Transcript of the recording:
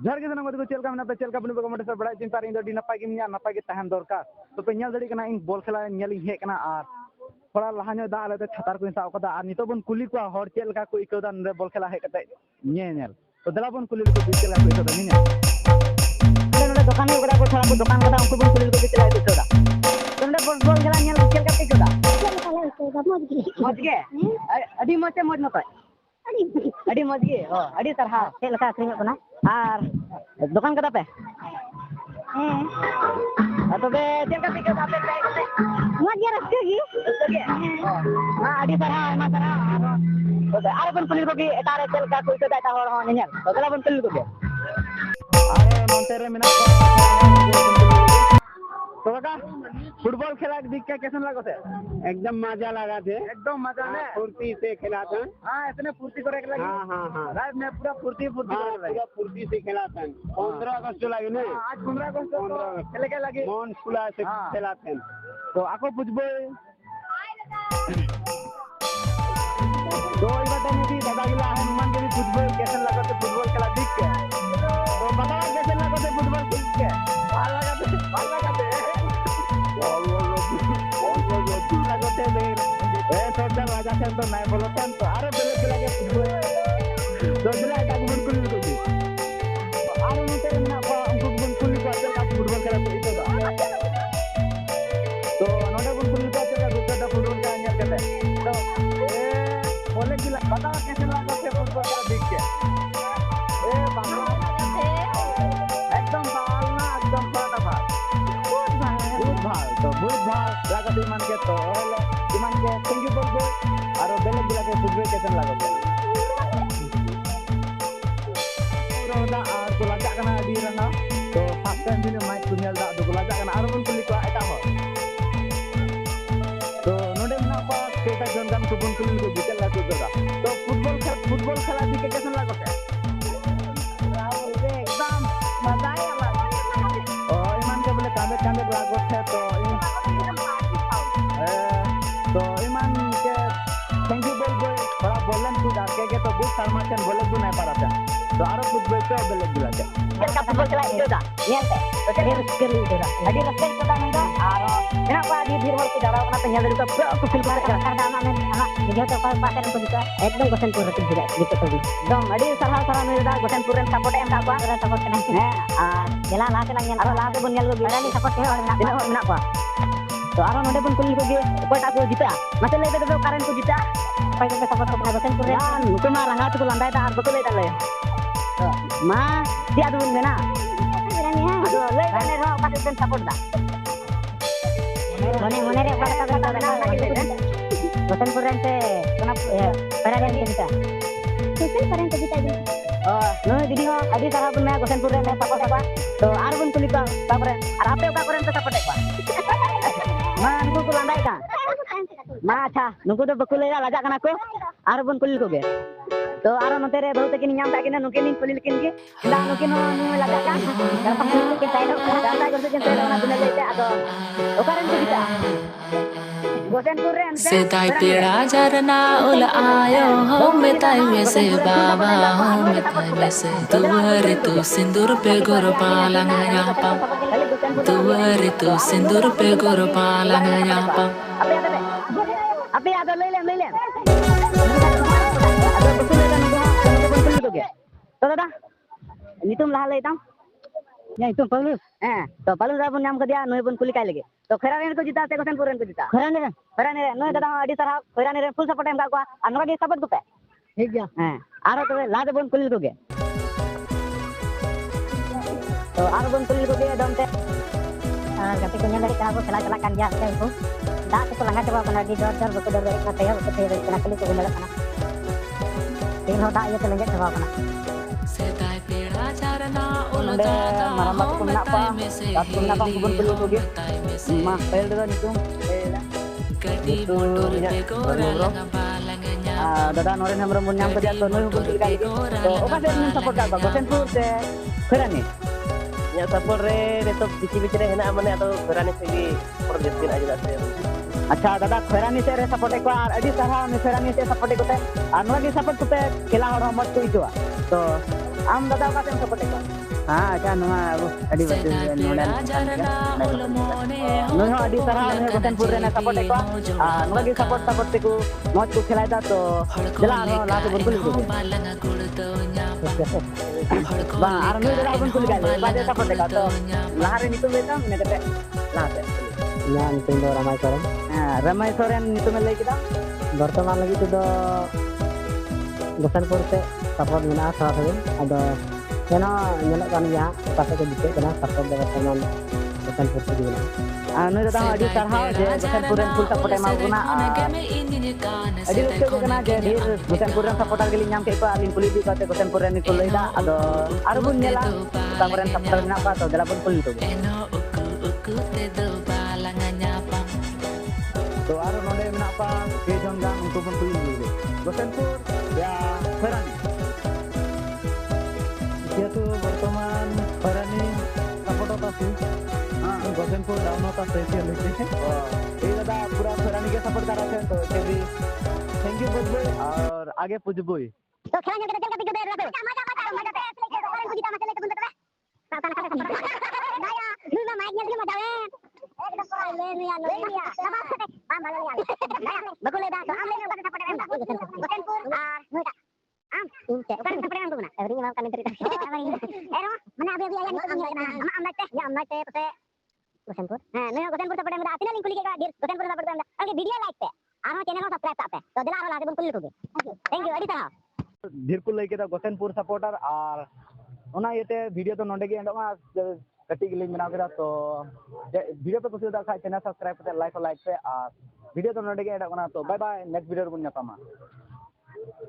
ᱡᱚᱦᱟᱨ ᱜᱮ ᱥᱟᱱᱟᱢ ᱠᱚ ᱪᱮᱫ ᱞᱮᱠᱟ ᱢᱮᱱᱟᱜ ᱯᱮ ᱪᱮᱫ ᱞᱮᱠᱟ ᱵᱟᱹᱱᱩᱜ ᱯᱮ ᱠᱚᱢᱮᱱᱴ ᱨᱮ ᱵᱟᱲᱟᱭ ᱪᱤᱱᱛᱟ ᱤᱧ ᱫᱚ ᱟᱹᱰᱤ ᱱᱟᱯᱟᱭ ᱜᱮ ᱢᱤᱧᱟ ᱱᱟᱯᱟᱭ ᱜᱮ ᱛᱟᱦᱮᱱ ᱫᱚᱨᱠᱟर ᱛᱚ ᱯᱮ ᱧᱮᱞ ᱫᱟᱲᱮᱭᱟᱜ ᱠᱟᱱᱟ ᱤᱧ ᱵᱚᱞ ᱠᱷᱮᱞᱟ ᱧᱮᱞᱤᱧ ᱦᱮᱡ ᱠᱟᱱᱟ ᱟᱨ थोड़ा लाहा ᱧᱚᱜ ᱫᱟᱜ ᱟᱞᱮ छातार ᱠᱚᱧ ᱥᱟᱵ ᱠᱟᱫᱟ ᱟᱨ ᱱᱤᱛᱚᱜ ᱵᱚᱱ ᱠᱩᱞᱤ ᱠᱚᱣᱟ ᱦᱚᱲ ᱪᱮᱫ ᱞᱮᱠᱟ ᱠᱚ ᱟᱹᱭᱠᱟᱹᱣ ᱫᱟ ᱱᱚᱰᱮ ᱵᱚᱞ ᱠᱷᱮᱞᱟ ᱦᱮᱡ ᱠᱟᱛᱮ ᱧᱮᱧᱮᱞ ᱛᱚ ᱫᱮᱞᱟ ᱵᱚᱱ ᱠᱩᱞᱤ ᱞᱮᱠᱚ ᱪᱮᱫ ᱞᱮᱠᱟ ᱠᱚ ᱟᱹᱭᱠᱟᱹᱣ दा ᱧᱮᱧᱮᱞ ᱱᱚᱰᱮ ᱫᱚᱠᱟन ᱦᱩᱭᱩᱜ ᱠᱟᱱᱟ ᱛᱷᱚᱲᱟ ᱠᱚ ᱫᱚᱠᱟन ᱠᱟᱫᱟ ᱩᱱᱠᱩ ᱵᱚᱱ ᱠᱩᱞᱤ ᱞᱮᱠᱚ ᱪᱮᱫ ᱞᱮᱠᱟ ᱠᱚ ᱟᱹᱭᱠᱟᱹᱣ ᱫᱟ ᱛᱚ ᱱᱚᱰे ᱵᱚᱞ ᱠᱷᱮᱞᱟ ᱧᱮᱞ ᱪᱮᱫ ᱞᱮᱠᱟ ᱯᱮ ᱟᱹᱭᱠᱟᱹᱣ ᱫᱟ ᱢᱚᱡᱽ ᱜᱮ ᱟᱹᱰᱤ ᱢᱚᱡᱽ ᱥᱮ ᱢᱚᱡᱽ ᱱᱚᱛᱚᱡ ᱟᱹᱰᱤ ᱢᱚᱡᱽ ᱜᱮ ᱟᱹᱰᱤ ᱥᱟᱨᱦᱟᱣ ᱪᱮᱫ ᱞᱮᱠᱟ ᱟᱹᱠᱷᱨᱤᱧᱚᱜ ᱠᱟᱱᱟ ᱟᱨ ᱫᱚᱠᱟन ᱠᱟᱫᱟ ᱯᱮ ᱛᱚᱵᱮ ᱪᱮᱫ ᱞᱮᱠᱟ ᱯᱮ ᱟᱹᱭᱠᱟᱹᱣ ᱫᱟ ᱟᱯᱮ ᱯᱮ ᱦᱮᱡ ᱠᱟᱛᱮ ᱢᱚᱡᱽ ᱜᱮ ᱨᱟᱹᱥᱠᱟᱹ ᱜᱮ ᱟᱹᱰᱤ ᱥᱟᱨᱦᱟᱣ ᱟᱭᱢᱟ ᱥᱟᱨᱦᱟᱣ ᱟᱨ ᱵᱚᱱ ᱠᱩᱞᱤ ᱠᱚᱜᱮ ᱮᱴᱟᱜ ᱨᱮ ᱪᱮᱫ ᱞᱮᱠᱟ ᱠᱚ ᱟᱹᱭᱠᱟᱹᱣ ᱫᱟ ᱮᱴᱟᱜ ᱦᱚᱲ ᱦᱚᱸ ᱧᱮᱧᱮᱞ ᱛᱚ ᱫᱮᱞᱟ ᱵᱚᱱ ᱠᱩᱞᱤ ᱠᱚᱜᱮ ᱟᱨ नोंते रे मेना को तो का फुटबॉल खेला देख के कैसा लगा थे एकदम मजा लगा थे एकदम मजा ने फुर्ती से खेला था। हां इतने फुर्ती करे के लगी हाँ रात में पूरा फुर्ती पूरा फुर्ती से खेला था। 15 अगस्त जो लगी ना आज 15 अगस्त को खेले के लगी मन खुला से खेला था। तो आको पूछबो तो ई बात में भी दादा गिला है मान के भी पूछबो कैसा लगा थे फुटबॉल खेला देख के तो बताओ कैसे लगा थे फुटबॉल देख के भाल लगा थे ए सोचा राजा थे तो नहीं बोलो तो अरे बेले के फुटबॉल तो दिला का बुन कुल को भी अरे नोते ना को उनको बुन कुल को चल का फुटबॉल खेला तो इतो तो नोटे बुन कुल को चल का गुटा फुटबॉल का ᱧᱮᱞ कते तो ए बोले कि बताओ कैसे लगा थे फुटबॉल खेला देख के ए बाबा एकदम भाल ना एकदम बड़ा भाल बहुत भाल तो बहुत भाल लगा थे मान के तो ईमान के थैंक यू बोल दो और बेले बिला के फुटबॉल कैसे लगा रोदा और को लगा कना दी रना तो फर्स्ट टाइम दिन मैच को नेल दा दो लगा कना और बन कुली को एटा हो तो नोडे ना को केटा जन गान को बन कुली को बिचल ला को दा तो फुटबॉल खेला दी के कैसे लगा थे एकदम मजा आया ओ ईमान के बोले कांदे कांदे लागो थे तो ईमान के थैंक यू बोल बोल थोड़ा बोलन तू डाल के तो बहुत शर्माचन बोले तू नहीं पारा था तो आरो कुछ बोलते हो बेले बिला के का फुटबॉल खेला इतो दा नेलते तो ढेर रस्के इतो दा अडी रस्के इतो दा नंगा आरो एना को आदि धीर हर को जाड़ा कना पे नेल दे तो पूरा को फिल्म कर दाना में आना वीडियो तो पास को दिका एकदम गोसनपुर रति दिले दिक्कत हो एकदम अडी सरहा में दा गोसनपुर रे सपोर्ट एम दा को सपोर्ट कना है आ गेला ला तेला नेल आरो ला ते बन नेल को बिरानी सपोर्ट है और मेना को तो आरो नोडे बन कुल को गे कोटा को जीता मते ले दे कारण को जीता पाई के सपोर्ट को गोसनपुर रे नुको मा रंगा तो लंदाय दा बको ले दाले मा dia dulu mena aduh le kane ro pati ben support da mone re kata kata da bosan kurante kena parade kita bosan parade kita di oh no didi ho adi sarah pun मैं bosan kurante support apa तो are बन कुली का तापर are आपे का करन support apa मा नुको को landai का मा अच्छा नुको तो बकुले लाजा kana को आर बन कुली को गे तो आरो नोते रे बहुत किन नाम ताकिन नुके नी कुली लेकिन के दा नुके नो लगा का करपा के साइड दादा करते के साइड ना दुने लेते आदो ओकारन को दिता गोसनपुर रे सेताई पेड़ा झरना उल आयो हो मेताई में से बाबा हो मेताई में से तुअरे तू सिंदूर पे गोर पालंग यापा तुअरे तू सिंदूर पे गोर पालंग यापा अबे आदो ले ले तो दादा नितुम लहा ले ताम या नितुम पालू तो पालू दा बन नाम कदिया नय बन कुली काय लगे तो खराने को जीता से गोसनपुर रे को जीता खराने रे नय दादा अडी सरहा खराने रे फुल सपोर्ट एम का अनवा के सपोर्ट को पे ठीक गया आरो तो ला दे बन कुली को गे तो आरो बन कुली को गे दम ते गति को नेल का को चला चला kan dia से को दा से को लंगा चबा कना दी दर दर बको दर का तय बको तय कना कुली को नेल कना तीन होता ये तो लंगे चबा कना सेताई पेड़ा झरना उल दादा हो मेताई में से मा pel dulu nitum गडी मोटर पे गोरा लगा पालंग nya दादा नोरे हमरो mun nyam kerja to noy bukti kali to oka se mun support ka gosenpur se kherani या support re तो बिची बिची रे हेना माने तो खरानी से भी प्रोजेक्ट आजा से अच्छा दादा खैरानी से रे सपोर्ट को और अडी सरहा में खैरानी से सपोर्ट को ते और नोगे सपोर्ट को ते खेला हर मत तो इतो तो आम दादा का सपोर्ट को हाँ क्या नुआ अबो अड़ी बच्चे नोडन नुई हो अड़ी तरह नुई गोसेनपुर रे ना सपोर्ट एको नुआ की सपोर्ट ते को मौज को खिलाए दा तो जला नो लाते बन कुली बा आर नुई जला बन कुली गाले बाजे सपोर्ट eka तो लाहारे नितु बेटा ने कते लाते या नितु दो रमाई सोरेन नितु में लई किदा वर्तमान लगी तो गोसेनपुर से सपोर्ट मेना साथे अदो Kena nyelok kan ya, tapi kebetulan kena support dari teman Gosenpur juga. Anu datang adi tarhau je Gosenpur dan full support emang guna. Adi itu kena jadi Gosenpur dan support lagi nyam ke apa alin puli di kata Gosenpur dan itu leda ado arbun nyela Gosenpur dan support nak apa atau delapan puli itu. तो आरो नोडे में apa kejon gang untuk pun puli dulu. Gosenpur ya Ferani. Dia tuh berteman Ferani support apa sih? Gosenpur down होता special है। ये दादा पूरा Ferani के support कर रहे हैं तो चलिए थैंक यू बुज भाई और आगे पुज भाई। तो खेलने के दिल का पिक दे रहा है। मजा पे Ferani को जीता मचले तो बंदा सावधान कर नया नुमा माइक ने मजा है एकदम ले लिया सब हम भले लिया बकुले दा हम लेने का सपोर्ट है Gosenpur नुटा Ince, bukan sampai dengan guna. Every mau kami cerita. Mana abi-abi ayah ni am naik teh, ya am naik teh pete Gosenpur. Nah, nih Gosenpur sampai dengan atina link kulik ke dir Gosenpur sampai dengan. Oke, video like teh. Aro channel ko subscribe tak teh. तो दिला aro लाते बन कुली टुगे. Thank you अड़ी तरह. धीरकुल लेके दा Gosenpur supporter और ओना येते वीडियो तो नोंडे के एंडमा कटी गिलिंग बना केदा तो वीडियो पे कुछ दा खाय चैनल सब्सक्राइब पे लाइक पे और वीडियो तो नोंडे के एंड तो बाय बाय नेक्स्ट वीडियो बन ᱧᱟᱯᱟᱢᱟ